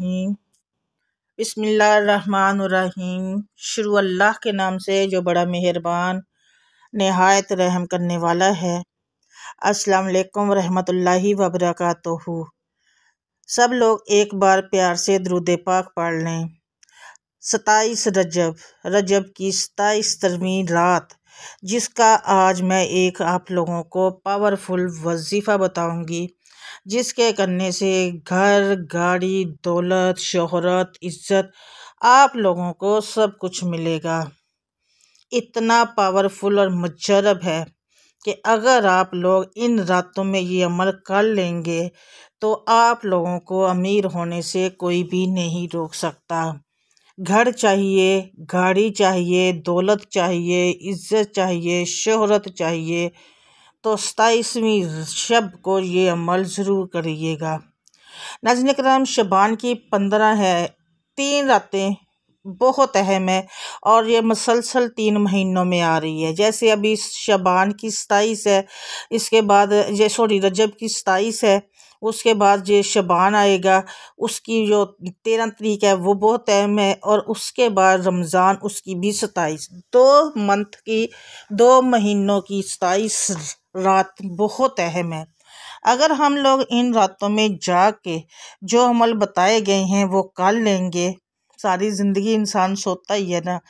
बिस्मिल्लाहिर्रहमानिर्रहीम। बिस्मिल्लाहिर्रहमानिर्रहीम। शुरू अल्लाह के नाम से जो बड़ा मेहरबान नहायत रहम करने वाला है। अस्सलाम वालेकुम रहमतुल्लाहि व बरकातुहू। सब लोग एक बार प्यार से दुरूद पाक पढ़ लें। 27 रजब की 27वीं रात, जिसका आज मैं एक आप लोगों को पावरफुल वजीफ़ा बताऊंगी, जिसके करने से घर, गाड़ी, दौलत, शोहरत, इज्जत आप लोगों को सब कुछ मिलेगा। इतना पावरफुल और मुजरब है कि अगर आप लोग इन रातों में ये अमल कर लेंगे तो आप लोगों को अमीर होने से कोई भी नहीं रोक सकता। घर चाहिए, गाड़ी चाहिए, दौलत चाहिए, इज्जत चाहिए, शोहरत चाहिए, तो 27वीं शब को ये अमल ज़रूर करिएगा। नाज़रीन किराम, शबान की 15 है, 3 रातें बहुत अहम है और ये मुसलसल 3 महीनों में आ रही है। जैसे अभी शबान की 27 है, इसके बाद रजब की 27 है, उसके बाद ये शबान आएगा, उसकी जो 13 तारीख है वो बहुत अहम है, और उसके बाद रमज़ान, उसकी भी 27। 2 महीनों की 27 रात बहुत अहम है। अगर हम लोग इन रातों में जाग के जो अमल बताए गए हैं वो कर लेंगे, सारी ज़िंदगी इंसान सोता ही है ना,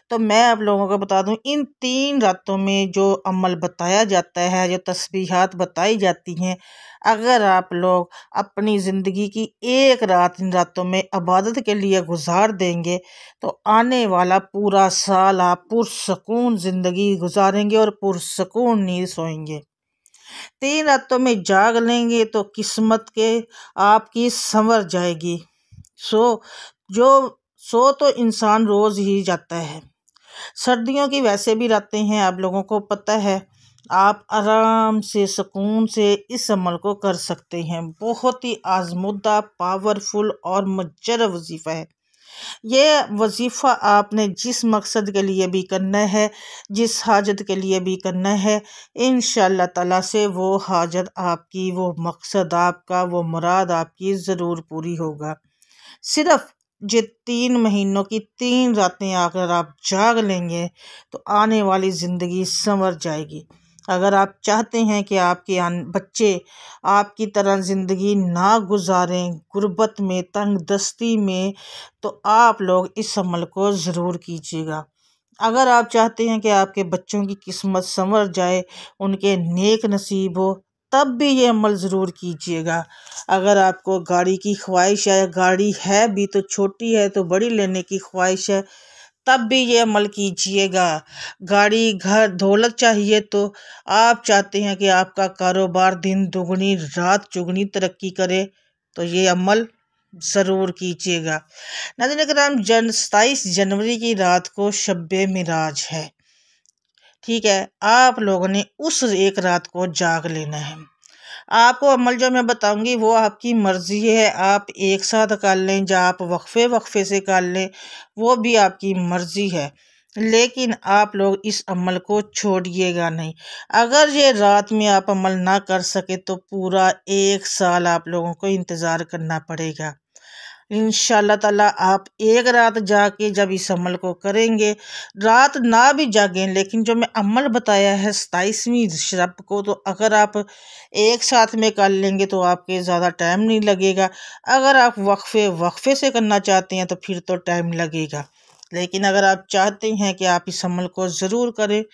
तो मैं आप लोगों को बता दूं, इन 3 रातों में जो अमल बताया जाता है, जो तस्बीहात बताई जाती हैं, अगर आप लोग अपनी ज़िंदगी की एक रात इन रातों में इबादत के लिए गुजार देंगे तो आने वाला पूरा साल आप पुरसकून ज़िंदगी गुजारेंगे और पुरसकून नींद सोएंगे। 3 रातों में जाग लेंगे तो किस्मत के आपकी संवर जाएगी। सो तो इंसान रोज़ ही जाता है। सर्दियों की वैसे भी रातें हैं, आप लोगों को पता है, आप आराम से सुकून से इस अमल को कर सकते हैं। बहुत ही आजमुदा, पावरफुल और मुजर्रब वजीफ़ा है। ये वजीफ़ा आपने जिस मकसद के लिए भी करना है, जिस हाजत के लिए भी करना है, इंशाअल्लाह ताला से वो हाजत आपकी, वो मकसद आपका, वो मुराद आपकी ज़रूर पूरी होगा। सिर्फ ये 3 महीनों की 3 रातें अगर आप जाग लेंगे तो आने वाली ज़िंदगी संवर जाएगी। अगर आप चाहते हैं कि आपके बच्चे आपकी तरह ज़िंदगी ना गुजारें, गुर्बत में, तंग दस्ती में, तो आप लोग इस अमल को ज़रूर कीजिएगा। अगर आप चाहते हैं कि आपके बच्चों की किस्मत संवर जाए, उनके नेक नसीब हो, तब भी ये अमल ज़रूर कीजिएगा। अगर आपको गाड़ी की ख्वाहिश है, गाड़ी है भी तो छोटी है तो बड़ी लेने की ख्वाहिश है, तब भी ये अमल कीजिएगा। गाड़ी, घर, दौलत चाहिए तो आप चाहते हैं कि आपका कारोबार दिन दुगनी रात चुगनी तरक्की करे, तो ये अमल ज़रूर कीजिएगा। नाज़रीन किराम, 27 जनवरी की रात को शब्बे मिराज है, ठीक है। आप लोगों ने उस एक रात को जाग लेना है। आपको अमल जो मैं बताऊंगी वो आपकी मर्जी है, आप एक साथ कर लें या आप वक्फे से कर लें, वो भी आपकी मर्जी है, लेकिन आप लोग इस अमल को छोड़िएगा नहीं। अगर ये रात में आप अमल ना कर सके तो पूरा 1 साल आप लोगों को इंतज़ार करना पड़ेगा। इंशाअल्लाह ताला आप एक रात जाके जब इस अमल को करेंगे, रात ना भी जागें, लेकिन जो मैं अमल बताया है 27वीं शब को, तो अगर आप एक साथ में कर लेंगे तो आपके ज़्यादा टाइम नहीं लगेगा। अगर आप वक्फे से करना चाहते हैं तो फिर तो टाइम लगेगा, लेकिन अगर आप चाहते हैं कि आप इस अमल को ज़रूर करें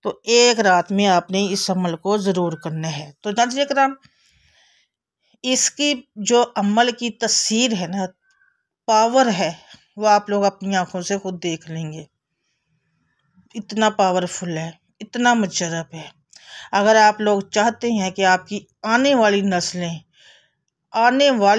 तो एक रात में आपने इस अमल को ज़रूर करना है। तो नाज़रीन किराम, इसकी जो अमल की तसीर है ना, पावर है, वो आप लोग अपनी आंखों से खुद देख लेंगे। इतना पावरफुल है, इतना मुजर्रब है। अगर आप लोग चाहते हैं कि आपकी आने वाली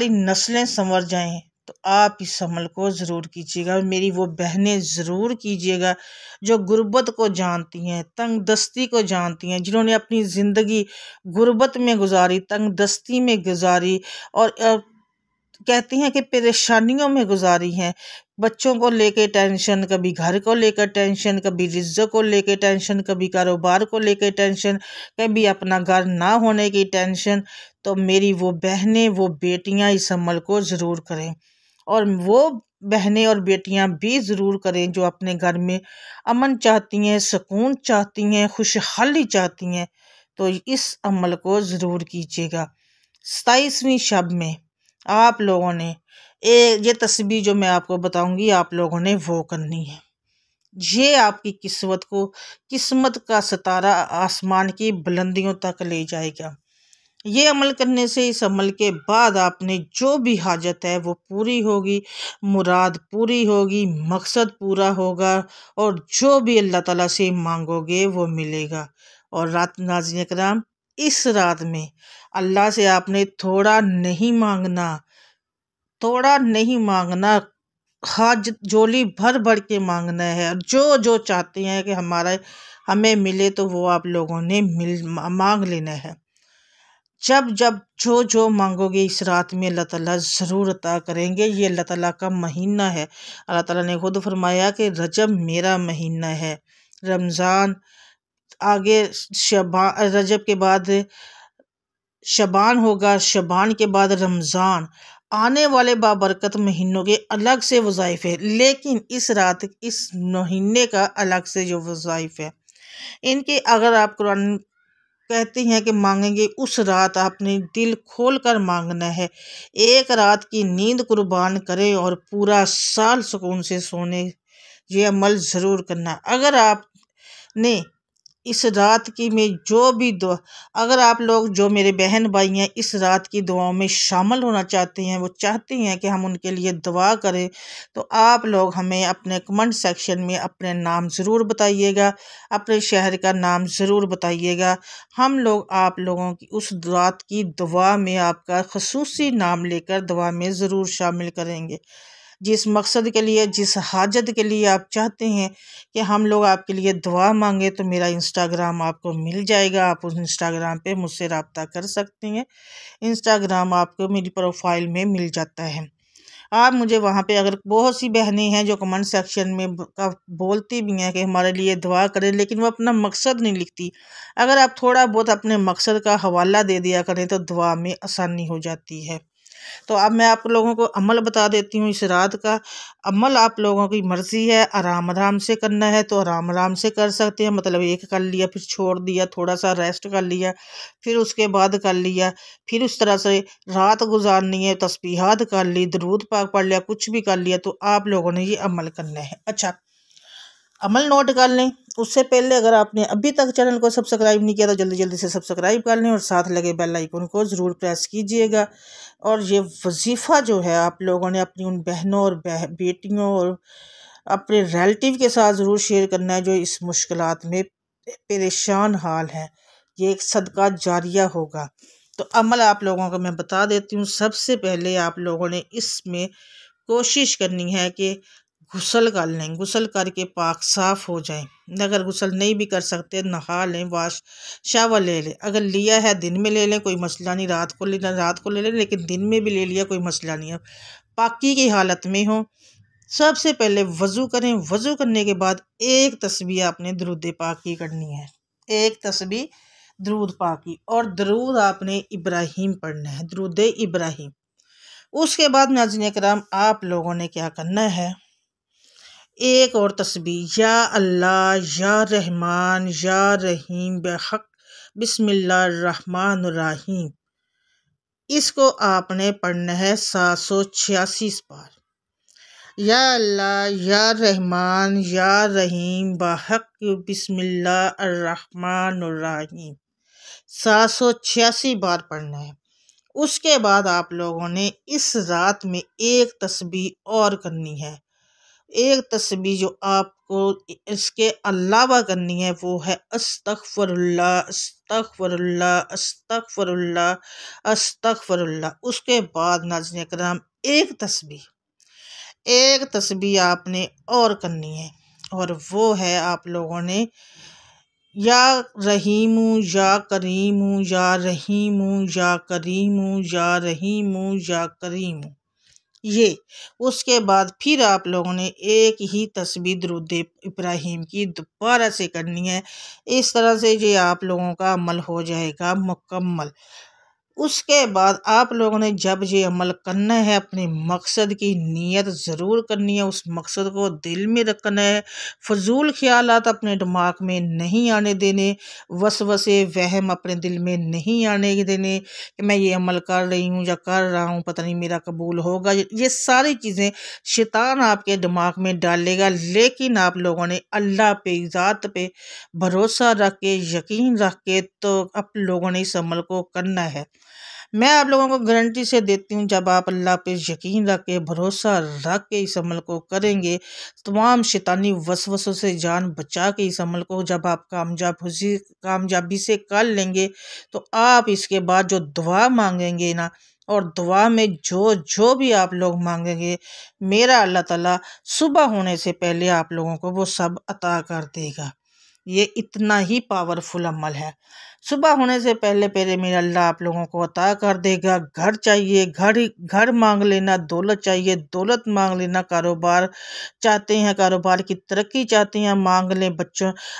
नस्लें संवर जाएं, तो आप इस अमल को ज़रूर कीजिएगा। मेरी वो बहनें ज़रूर कीजिएगा जो गुर्बत को जानती हैं, तंग दस्ती को जानती हैं, जिन्होंने अपनी ज़िंदगी गुर्बत में गुजारी, तंग दस्ती में गुजारी, और कहती हैं कि परेशानियों में गुजारी हैं। बच्चों को लेके टेंशन, कभी घर को लेकर टेंशन, कभी रिज़्क़ को लेके टेंशन, कभी कारोबार को लेके टेंशन, कभी अपना घर ना होने की टेंशन। तो मेरी वो बहनें, वो बेटियां इस अमल को ज़रूर करें। और वो बहनें और बेटियां भी ज़रूर करें जो अपने घर में अमन चाहती हैं, सुकून चाहती हैं, खुशहाली चाहती हैं, तो इस अमल को ज़रूर कीजिएगा। 27वीं शब में आप लोगों ने ये तस्बीह जो मैं आपको बताऊंगी आप लोगों ने वो करनी है। ये आपकी किस्मत का सितारा आसमान की बुलंदियों तक ले जाएगा। ये अमल करने से, इस अमल के बाद आपने जो भी हाजत है वो पूरी होगी, मुराद पूरी होगी, मकसद पूरा होगा और जो भी अल्लाह ताला से मांगोगे वो मिलेगा। और रात नाज़रीन कराम, इस रात में अल्लाह से आपने थोड़ा नहीं मांगना, हाजत झोली भर भर के मांगना है। और जो जो चाहते हैं कि हमें मिले तो वो आप लोगों ने मांग लेना है। जब जब जो जो मांगोगे इस रात में अल्लाह ताला ज़रूर अता करेंगे। ये अल्लाह ताला का महीना है। अल्लाह ताला ने खुद फरमाया कि रजब मेरा महीना है, रमज़ान आगे, रजब के बाद शबान होगा, शबान के बाद रमज़ान। आने वाले बाबरकत महीनों के अलग से वज़ाइफ है, लेकिन इस महीने का अलग से जो वज़ाइफ है इनके, अगर आप कुरान कहते हैं कि मांगेंगे, उस रात आपने दिल खोल कर मांगना है। एक रात की नींद कुर्बान करें और पूरा साल सुकून से सोने, ये अमल ज़रूर करना। अगर आपने इस रात की में जो भी दुआ, अगर आप लोग जो मेरे बहन भाई हैं इस रात की दुआओं में शामिल होना चाहते हैं, वो चाहते हैं कि हम उनके लिए दुआ करें, तो आप लोग हमें अपने कमेंट सेक्शन में अपने नाम ज़रूर बताइएगा, अपने शहर का नाम ज़रूर बताइएगा। हम लोग आप लोगों की उस रात की दुआ में आपका ख़ुसूसी नाम लेकर दुआ में ज़रूर शामिल करेंगे। जिस मकसद के लिए, जिस हाजत के लिए आप चाहते हैं कि हम लोग आपके लिए दुआ मांगे, तो मेरा इंस्टाग्राम आपको मिल जाएगा। आप उस इंस्टाग्राम पे मुझसे रब्ता कर सकते हैं। इंस्टाग्राम आपको मेरी प्रोफाइल में मिल जाता है। आप मुझे वहाँ पे, अगर बहुत सी बहनें हैं जो कमेंट सेक्शन में बोलती भी हैं कि हमारे लिए दुआ करें, लेकिन वो अपना मकसद नहीं लिखती। अगर आप थोड़ा बहुत अपने मकसद का हवाला दे दिया करें तो दुआ में आसानी हो जाती है। तो अब मैं आप लोगों को अमल बता देती हूँ। इस रात का अमल आप लोगों की मर्ज़ी है, आराम आराम से करना है तो आराम आराम से कर सकते हैं। मतलब एक कर लिया, फिर छोड़ दिया, थोड़ा सा रेस्ट कर लिया, फिर उसके बाद कर लिया, फिर उस तरह से रात गुजारनी है, तस्बीहात कर ली, दरूद पाक पढ़ लिया, कुछ भी कर लिया, तो आप लोगों ने ये अमल करना है। अच्छा, अमल नोट कर लें। उससे पहले अगर आपने अभी तक चैनल को सब्सक्राइब नहीं किया तो जल्दी जल्दी से सब्सक्राइब कर लें और साथ लगे बेल आइकन को ज़रूर प्रेस कीजिएगा। और ये वजीफ़ा जो है आप लोगों ने अपनी उन बहनों और बेटियों और अपने रिलेटिव के साथ ज़रूर शेयर करना है जो इस मुश्किलात में परेशान हाल हैं। ये एक सदका जारिया होगा। तो अमल आप लोगों को मैं बता देती हूँ। सबसे पहले आप लोगों ने इसमें कोशिश करनी है कि गुसल कर लें, गुसल करके पाक साफ़ हो जाएं। अगर गुसल नहीं भी कर सकते, नहा लें, शावर ले लें। अगर लिया है दिन में ले लें, कोई मसला नहीं, रात को ले लें, लेकिन दिन में भी ले लिया कोई मसला नहीं है, पाकी की हालत में हो। सबसे पहले वज़ू करें। वज़ू करने के बाद एक तस्बीह आपने दरूद पाक की करनी है, एक तस्बीह दरूद पाक की, और दरूद आपने इब्राहिम पढ़ना है, दरूद इब्राहिम। उसके बाद नाज़रीन किराम आप लोगों ने क्या करना है, एक और तस्बीह, या अल्लाह या रहमान या रहीम बेहक बिस्मिल्लाहिर्रहमानिर्रहीम, इसको आपने पढ़ना है 786 बार। या अल्लाह या रहमान या रहीम बेहक बिस्मिल्लाहिर्रहमानिर्रहीम 786 बार पढ़ना है। उसके बाद आप लोगों ने इस रात में एक तस्बीह और करनी है। एक तस्बीह जो आपको इसके अलावा करनी है वो है अस्तगफिरुल्लाह अस्तगफिरुल्लाह अस्तगफिरुल्लाह अस्तगफिरुल्लाह। उसके बाद नाज़रीन करम एक तस्बीह आपने और करनी है, और वो है आप लोगों ने या रहीमू या करीमू या रहीमू या करीमू या रहीमू या करीमू, ये। उसके बाद फिर आप लोगों ने एक ही तस्बीह दरूद इब्राहिम की दोबारा से करनी है। इस तरह से ये आप लोगों का अमल हो जाएगा मुकम्मल। उसके बाद आप लोगों ने जब ये अमल करना है, अपने मकसद की नीयत ज़रूर करनी है, उस मकसद को दिल में रखना है, फजूल ख्यालात अपने दिमाग में नहीं आने देने, वसवसे वहम अपने दिल में नहीं आने देने कि मैं ये अमल कर रही हूँ या कर रहा हूँ, पता नहीं मेरा कबूल होगा। ये सारी चीज़ें शैतान आपके दिमाग में डालेगा, लेकिन आप लोगों ने अल्लाह पे, ज़ात पे भरोसा रख के, यकीन रख के तो आप लोगों ने इस अमल को करना है। मैं आप लोगों को गारंटी से देती हूँ, जब आप अल्लाह पे यकीन रख के, भरोसा रख के इस अमल को करेंगे, तमाम शैतानी वसवसों से जान बचा के इस अमल को जब आप कामयाबी से कर लेंगे, तो आप इसके बाद जो दुआ मांगेंगे ना, और दुआ में जो जो भी आप लोग मांगेंगे, मेरा अल्लाह ताला सुबह होने से पहले आप लोगों को वो सब अता कर देगा। ये इतना ही पावरफुल अमल है। सुबह होने से पहले पहले मेरा अल्लाह आप लोगों को अता कर देगा। घर चाहिए, घर मांग लेना, दौलत चाहिए, दौलत मांग लेना, कारोबार चाहते हैं, कारोबार की तरक्की चाहते हैं, मांग लें।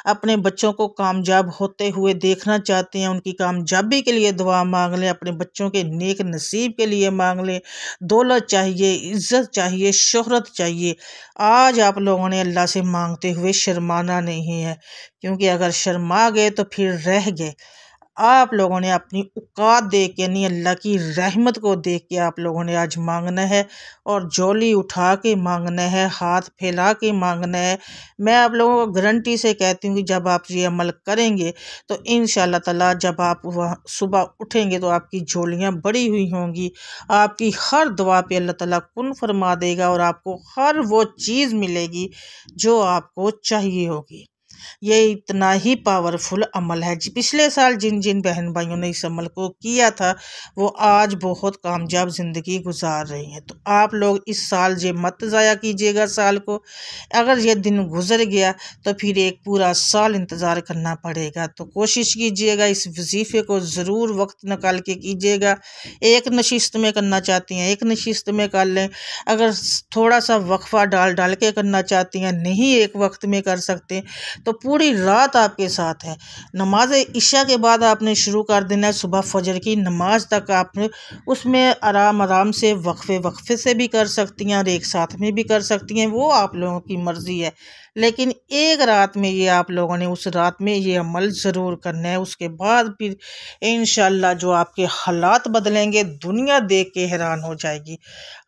अपने बच्चों को कामयाब होते हुए देखना चाहते हैं, उनकी कामयाबी के लिए दुआ मांग लें, अपने बच्चों के नेक नसीब के लिए मांग लें। दौलत चाहिए, इज़्ज़त चाहिए, शोहरत चाहिए। आज आप लोगों ने अल्लाह से मांगते हुए शर्माना नहीं है, क्योंकि अगर शर्मा गए तो फिर रह गए। आप लोगों ने अपनी औकात देख के, यानी अल्लाह की रहमत को देख के आप लोगों ने आज मांगना है, और झोली उठा के मांगना है, हाथ फैला के मांगना है। मैं आप लोगों को गारंटी से कहती हूँ कि जब आप ये अमल करेंगे तो इंशाअल्लाह ताला जब आप वह सुबह उठेंगे तो आपकी झोलियाँ भरी हुई होंगी। आपकी हर दुआ पे अल्लाह ताला कुन फरमा देगा, और आपको हर वो चीज़ मिलेगी जो आपको चाहिए होगी। ये इतना ही पावरफुल अमल है। पिछले साल जिन जिन बहन भाइयों ने इस अमल को किया था, वो आज बहुत कामयाब ज़िंदगी गुजार रही हैं। तो आप लोग इस साल ये मत ज़ाया कीजिएगा साल को। अगर ये दिन गुजर गया तो फिर एक पूरा साल इंतज़ार करना पड़ेगा। तो कोशिश कीजिएगा, इस वजीफ़े को ज़रूर वक्त निकाल के कीजिएगा। एक नशिस्त में करना चाहती हैं, एक नशिस्त में कर लें। अगर थोड़ा सा वक्फा डाल के करना चाहती हैं, नहीं एक वक्त में कर सकते, तो पूरी रात आपके साथ है। नमाज इशा के बाद आपने शुरू कर देना है, सुबह फजर की नमाज तक आपने उसमें आराम से वक्फे से भी कर सकती हैं, और एक साथ में भी कर सकती हैं, वो आप लोगों की मर्ज़ी है। लेकिन एक रात में ये आप लोगों ने उस रात में ये अमल ज़रूर करना है। उसके बाद फिर इंशाअल्लाह जो आपके हालात बदलेंगे, दुनिया देख के हैरान हो जाएगी,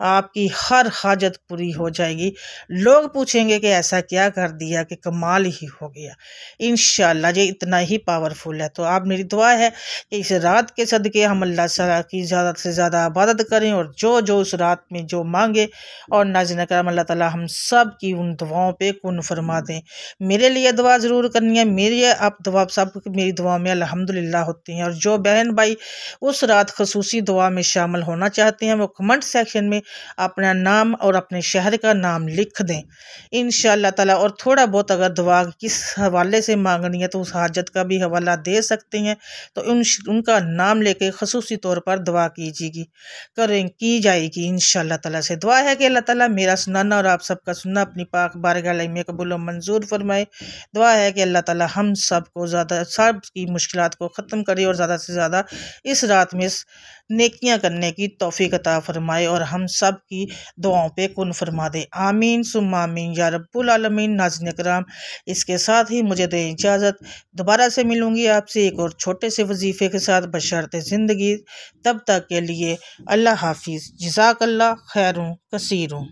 आपकी हर हाजत पूरी हो जाएगी। लोग पूछेंगे कि ऐसा क्या कर दिया कि कमाल ही हो गया। इंशाअल्लाह ये इतना ही पावरफुल है। तो आप मेरी दुआ है कि इस रात के सदके हम अल्लाह ताला की ज़्यादा से ज़्यादा इबादत करें, और जो जो उस रात में जो मांगे, और नाज़िन करम अल्लाह ताला हम सब की उन दुआओं पे कुन फरमा दें। मेरे लिए दुआ ज़रूर करनी है, मेरी आप दुआ सब मेरी दुआ में अल्हम्दुलिल्लाह होती हैं। और जो बहन भाई उस रात खसूसी दुआ में शामिल होना चाहते हैं, वो कमेंट सेक्शन में अपना नाम और अपने शहर का नाम लिख दें इंशाअल्लाह ताला। और थोड़ा बहुत अगर दुआ किस हवाले से मांगनी है तो उस हाजत का भी हवाला दे सकते हैं, तो उनका नाम लेके खसूसी तौर पर दुआ की जाएगी इंशाअल्लाह ताला। से दुआ है कि अल्लाह ताला मेरा सुनाना और आप सबका सुनना अपनी पाक बारगाह में कबूल और मंजूर फरमाए। दुआ है कि अल्लाह ताला हम सबको सब की मुश्किलात को ख़त्म करे, और ज़्यादा से ज़्यादा इस रात में नेकियां करने की तौफीक अता फरमाए, और हम सब की दुआओं पे कुन फरमा दे। आमीन सुम्मा आमीन या रब्बुल आलमीन। नाज़रीन किराम, इसके साथ ही मुझे दें इजाज़त। दोबारा से मिलूँगी आपसे एक और छोटे से वजीफ़े के साथ बशर्ते ज़िंदगी। तब तक के लिए अल्लाह हाफिज़। जज़ाकल्लाह खैरुन कसीरुन।